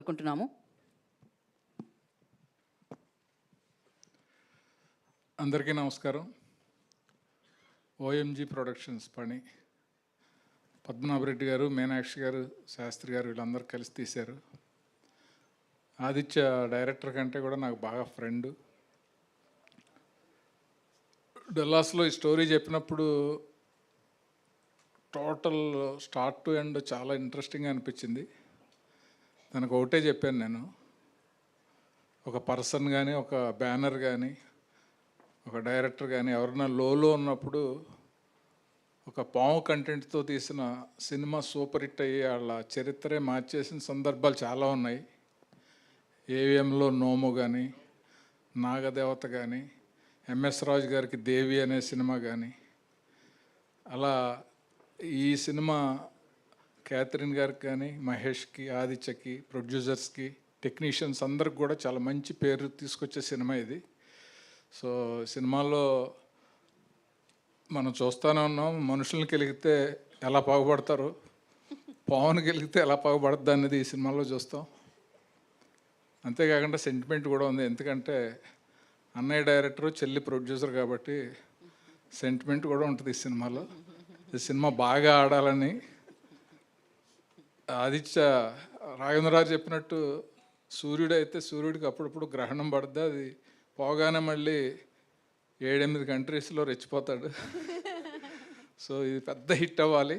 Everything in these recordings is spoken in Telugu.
అనుకుంటున్నాము. అందరికీ నమస్కారం. ఓఎంజీ ప్రొడక్షన్స్ పని పద్మనాభరెడ్డి గారు, మీనాక్షి గారు, శాస్త్రి గారు వీళ్ళందరూ కలిసి తీశారు. ఆదిత్య డైరెక్టర్ కంటే కూడా నాకు బాగా ఫ్రెండ్. డల్లాస్లో ఈ స్టోరీ చెప్పినప్పుడు టోటల్ స్టార్ట్ టు ఎండ్ చాలా ఇంట్రెస్టింగ్గా అనిపించింది. దానికి ఒకటే చెప్పాను నేను, ఒక పర్సన్ కానీ, ఒక బ్యానర్ కానీ, ఒక డైరెక్టర్ కానీ ఎవరైనా లోలో ఉన్నప్పుడు ఒక పాము కంటెంట్తో తీసిన సినిమా సూపర్ హిట్ అయ్యి వాళ్ళ చరిత్రే మార్చేసిన సందర్భాలు చాలా ఉన్నాయి. ఏవిఎంలో నోము కానీ, నాగదేవత కానీ, ఎంఎస్ రాజు గారికి దేవి అనే సినిమా కానీ, అలా ఈ సినిమా క్యాథరిన్ గారికి కానీ, మహేష్కి, ఆదిత్యకి, ప్రొడ్యూసర్స్కి, టెక్నీషియన్స్ అందరికి కూడా చాలా మంచి పేరు తీసుకొచ్చే సినిమా ఇది. సో సినిమాలో మనం చూస్తూనే ఉన్నాం, మనుషుల్ని గెలిగితే ఎలా బాగుపడతారు, పావును గెలిగితే ఎలా బాగుపడుద్ది అనేది ఈ సినిమాలో చూస్తాం. అంతేకాకుండా సెంటిమెంట్ కూడా ఉంది, ఎందుకంటే అన్నయ్య డైరెక్టరు, చెల్లి ప్రొడ్యూసర్ కాబట్టి సెంటిమెంట్ కూడా ఉంటుంది ఈ సినిమాలో. ఈ సినిమా బాగా ఆడాలని ఆదిత్య రాఘవేంద్రరావు చెప్పినట్టు, సూర్యుడు అయితే సూర్యుడికి అప్పుడప్పుడు గ్రహణం పడుద్ది, అది పోగానే మళ్ళీ 7-8 కంట్రీస్లో రెచ్చిపోతాడు. సో ఇది పెద్ద హిట్ అవ్వాలి,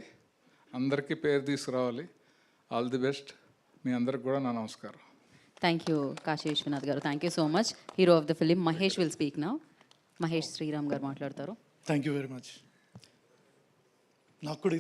అందరికీ పేరు తీసుకురావాలి. All the best. మీ అందరికి కూడా నా నమస్కారం. థ్యాంక్ యూ కాశీ విశ్వనాథ్ గారు. Thank you so much. Hero of the film Mahesh will speak now. Mahesh Sriram గారు మాట్లాడతారు. Thank you very much. నాకు కూడా